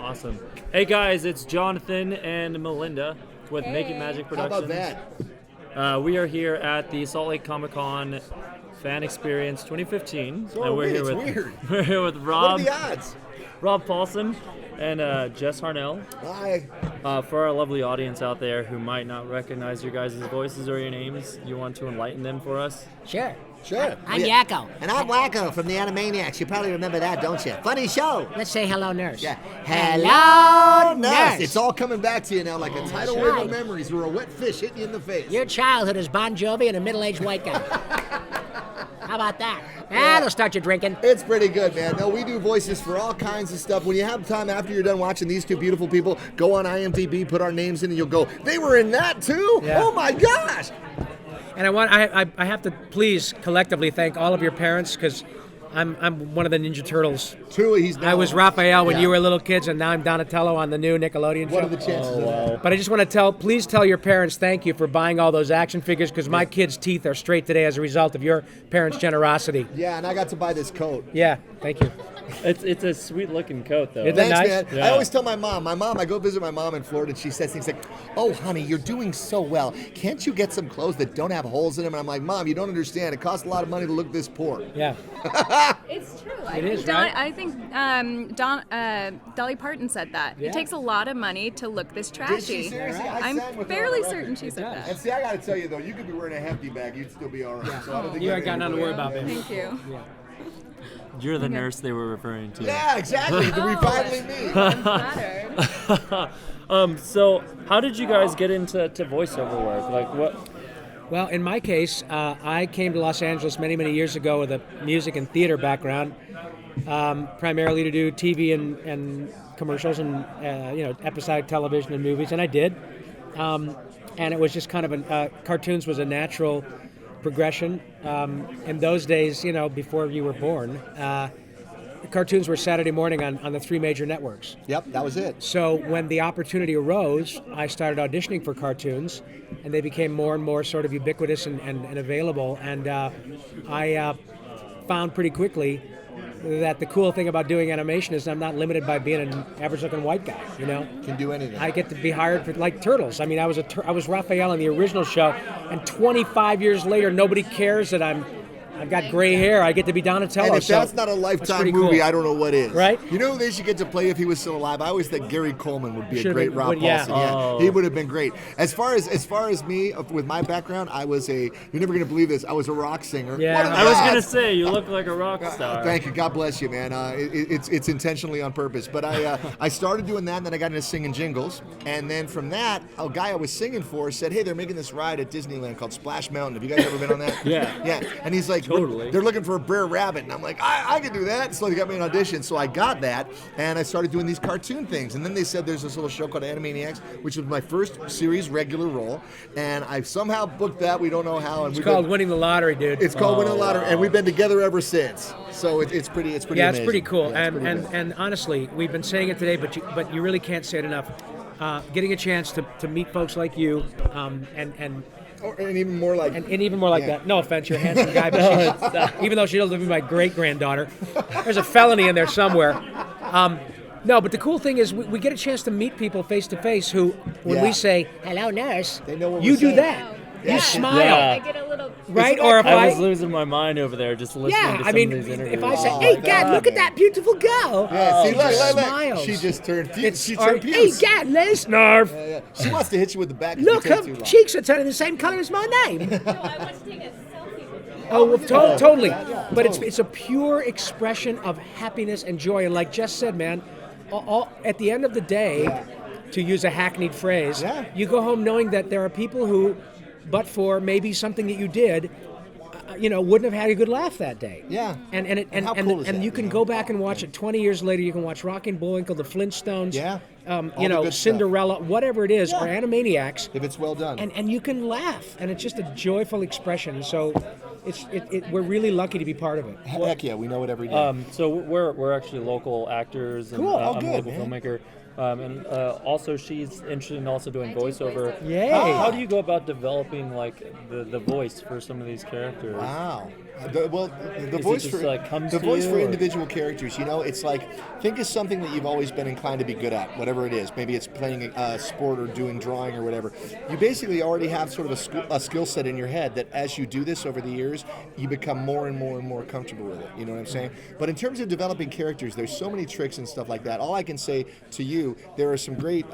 Awesome. Hey guys, it's Jonathan and Melinda with Make It Magic Productions. How about that? We are here at the Salt Lake Comic Con Fan Experience 2015. So and we're here we're here with Rob. What are the odds? Rob Paulsen and Jess Harnell. Hi. For our lovely audience out there who might not recognize your guys' voices or your names, you want to enlighten them for us? Sure. Sure. I'm Yakko. And I'm Wakko from the Animaniacs. You probably remember that, don't you? Funny show. Let's say hello, nurse. Yeah. Hello, nurse. It's all coming back to you now like a tidal wave of memories or a wet fish hitting you in the face. Your childhood is Bon Jovi and a middle-aged white guy. How about that? That'll start you drinking. It's pretty good, man. No, we do voices for all kinds of stuff. When you have time after you're done watching these two beautiful people, go on IMDb, put our names in, and you'll go, they were in that too? Yeah. Oh my gosh! And I have to please collectively thank all of your parents because I'm one of the Ninja Turtles. Truly, he's now. I was Raphael when you were little kids, and now I'm Donatello on the new Nickelodeon show. What are the chances of that? But I just want to please tell your parents thank you for buying all those action figures because my kids' teeth are straight today as a result of your parents' generosity. Yeah, and I got to buy this coat. Yeah, thank you. It's a sweet looking coat though. Isn't it Thanks, nice? man. Yeah. I always tell my mom, I go visit my mom in Florida, and she says things like, oh, honey, you're doing so well. Can't you get some clothes that don't have holes in them? And I'm like, Mom, you don't understand. It costs a lot of money to look this poor. Yeah. It's true. It is, right? I think Dolly Parton said that. Yeah. It takes a lot of money to look this trashy. Did she seriously? I I'm sang with her fairly on record. certain she said does. that. And see, I got to tell you, though, you could be wearing a hefty bag. You'd still be all right. So I don't think You that ain't got nothing to worry about, baby. Thank you. You're the nurse they were referring to. Yeah, exactly. We finally meet. I'm flattered. So how did you guys get into voiceover work? Like what? Well, in my case, I came to Los Angeles many, many years ago with a music and theater background, primarily to do TV and commercials and episodic television and movies, and I did. And it was just kind of cartoons was a natural progression. In those days, before you were born, cartoons were Saturday morning on the three major networks. Yep, that was it. So when the opportunity arose, I started auditioning for cartoons, and they became more and more sort of ubiquitous and available. And I found pretty quickly that the cool thing about doing animation is I'm not limited by being an average-looking white guy. Can do anything. I get to be hired for like Turtles. I mean, I was Raphael in the original show, and 25 years later, nobody cares that I've got gray hair. I get to be Donatello. And if so that's not a that's Lifetime pretty movie, cool. I don't know what is. Right? You know who they should get to play if he was still alive? I always think Gary Coleman would be a Should've great been- Rob would- yeah. Paulsen. Yeah, Oh. he would have been great. As far as me, with my background, I was you're never going to believe this, I was a rock singer. Yeah. What are the I was odds? gonna say you look like a rock star. Thank you. God bless you, man. It's intentionally on purpose. But I started doing that, and then I got into singing jingles. And then from that, a guy I was singing for said, hey, they're making this ride at Disneyland called Splash Mountain. Have you guys ever been on that? Yeah. Yeah. And he's like, Totally. they're looking for a Brer Rabbit. And I'm like, I can do that. So they got me an audition. So I got that, and I started doing these cartoon things. And then they said there's this little show called Animaniacs, which was my first series regular role. And I somehow booked that. We don't know how. And It's called winning the lottery, dude. It's called Winning the Lottery, and we've been together ever since. So it's pretty. It's pretty. Yeah, amazing. it's pretty cool. Yeah, it's pretty and amazing. and honestly, we've been saying it today, but you really can't say it enough. Getting a chance to meet folks like you, and even more like. and even more like Yeah. that. No offense, you're a handsome guy, but even though she doesn't be my great granddaughter, there's a felony in there somewhere. No, but the cool thing is we get a chance to meet people face to face who, when Yeah. we say hello, nurse, They know what you we're do saying. that. Yeah. You smile, Yeah. I get a little. right? Or if I I was losing my mind over there just listening yeah, to I some mean, of these interviews. if I say, Oh, "Hey, my God, God, look at man. that beautiful girl," Yeah, see, look. smiles. She just turned. She or, turned "Hey, puce. God, Les Narf, Yeah. She wants to hit you with the back. if look, you take her too long. cheeks are turning the same color as my name." No, I want to take a selfie with you. Oh, well, totally. Yeah, But totally. it's a pure expression of happiness and joy. And like Jess said, man, at the end of the day, to use a hackneyed phrase, Yeah. you go home knowing that there are people who, but for maybe something that you did, wouldn't have had a good laugh that day. Yeah. And how cool is that, you can you know? go back and watch it 20 years later. You can watch Rocky and Bullwinkle, The Flintstones, Yeah. All the good stuff. Cinderella, whatever it is, Yeah. or Animaniacs, If it's well done. and you can laugh, and it's just a joyful expression. So we're really lucky to be part of it. Heck yeah, we know it every day. So we're actually local actors and Cool. Oh, I'm a good, local man. filmmaker. And also, she's interested in also doing voiceover. Yay. How do you go about developing like the voice for some of these characters? Wow. The it voice just, for like, comes the to voice you, for or- individual characters, it's like, think of something that you've always been inclined to be good at, whatever it is. Maybe it's playing a sport or doing drawing or whatever. You basically already have sort of a skill set in your head that as you do this over the years, you become more and more and more comfortable with it. You know what I'm saying? But in terms of developing characters, there's so many tricks and stuff like that. All I can say to you, there are some great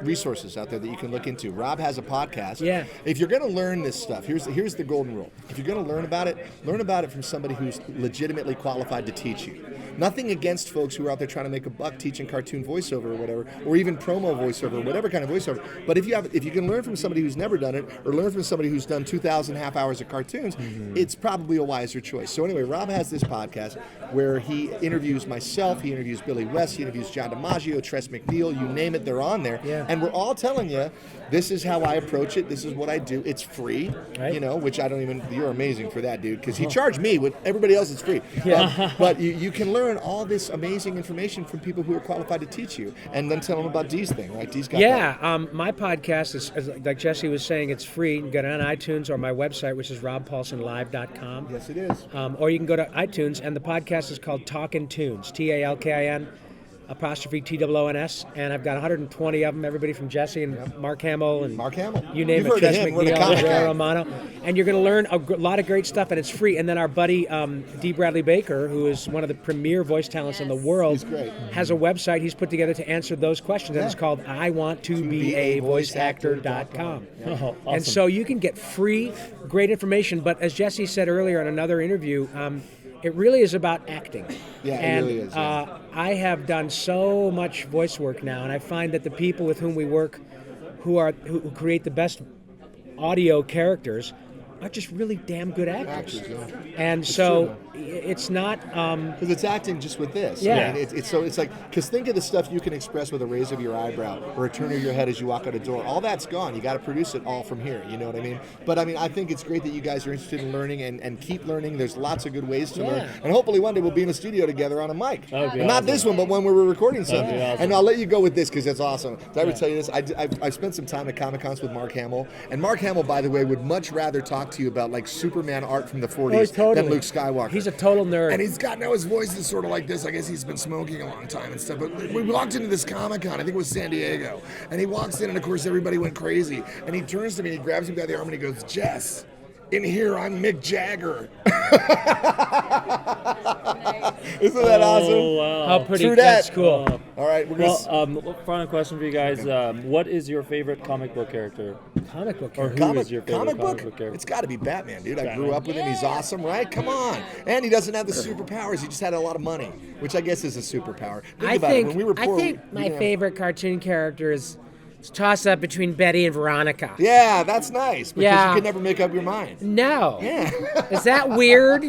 resources out there that you can look into. Rob has a podcast. Yeah. If you're going to learn this stuff, here's the golden rule. If you're going to learn about it from somebody who's legitimately qualified to teach you. Nothing against folks who are out there trying to make a buck teaching cartoon voiceover or whatever, or even promo voiceover, whatever kind of voiceover. But if you can learn from somebody who's never done it, or learn from somebody who's done 2,000 half hours of cartoons, it's probably a wiser choice. So anyway, Rob has this podcast where he interviews myself, he interviews Billy West, he interviews John DiMaggio, Tress McNeil, you name it, they're on there. Yeah. And we're all telling you, this is how I approach it, this is what I do. It's free, Right. Which you're amazing for that, dude, because he charged me with everybody else is free. Yeah. But you can learn all this amazing information from people who are qualified to teach you, and then tell them about Dee's thing, right? Dee's got that. My podcast is, like Jesse was saying, it's free. You can get it on iTunes or my website, which is robpaulsenlive.com. Yes, it is. Or you can go to iTunes, and the podcast is called Talkin' Tunes, TALKIN 'TOONS, and I've got 120 of them, everybody from Jesse and Mark Hamill and Mark Hamill. you name You've it, heard of Tress him. We're the McNeil, comic Ray guy. Romano, and you're going to learn a lot of great stuff, and it's free. And then our buddy D. Bradley Baker, who is one of the premier voice talents in the world, He's great. has a website he's put together to answer those questions, and it's called iwanttobeavoiceactor.com. Oh, awesome. And so you can get free, great information. But as Jesse said earlier in another interview, it really is about acting. Yeah, it and, really is, yeah. I have done so much voice work now, and I find that the people with whom we work, who create the best audio characters, are just really damn good actors. And so it's not. Because it's acting just with this. Yeah. I mean, it's like, because think of the stuff you can express with a raise of your eyebrow or a turn of your head as you walk out a door. All that's gone. You got to produce it all from here. You know what I mean? But I mean, I think it's great that you guys are interested in learning and keep learning. There's lots of good ways to learn. And hopefully one day we'll be in a studio together on a mic. That would be And not awesome. this one, but when we were recording something. be awesome. And I'll let you go with this because it's awesome. Did I ever tell you this? I've spent some time at Comic-Cons with Mark Hamill. And Mark Hamill, by the way, would much rather talk to you about like Superman art from the 40s than Luke Skywalker. He's a total nerd. And he's got now his voice is sort of like this. I guess he's been smoking a long time and stuff. But we walked into this Comic-Con, I think it was San Diego, and he walks in, and of course everybody went crazy. And he turns to me, and he grabs me by the arm, and he goes, "Jess, in here I'm Mick Jagger." Isn't that awesome? Oh, wow. How pretty. True That's dat. cool. All right, we're gonna. Well, final question for you guys. What is your favorite comic book character? Comic book Or character. who is your favorite comic book? character? It's got to be Batman, dude. I grew up with him. He's awesome, right? Come on. And he doesn't have the superpowers. He just had a lot of money, which I guess is a superpower. Think about it. When we were poor, I think we my didn't have- favorite cartoon character is it's a toss-up between Betty and Veronica. Yeah, that's nice because Yeah. you could never make up your mind. No. Yeah. Is that weird?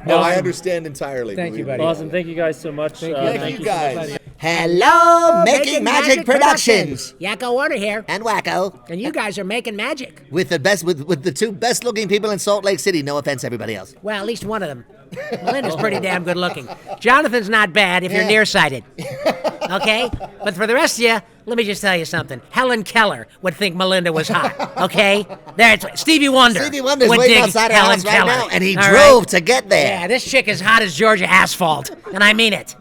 No, I understand entirely. Thank you, believe buddy. me. Awesome. Thank you guys so much. Thank you guys. Hello, Making Magic Productions. Yakko Warner here. And Wakko. And you guys are making magic. With the two best looking people in Salt Lake City. No offense, everybody else. Well, at least one of them. Melinda's pretty damn good looking. Jonathan's not bad if you're nearsighted. Okay? But for the rest of you, let me just tell you something. Helen Keller would think Melinda was hot. Okay? There's Stevie Wonder. Stevie Wonder's would waiting dig outside our Helen house right Keller. now, and he All drove right? to get there. Yeah, this chick is hot as Georgia asphalt, and I mean it.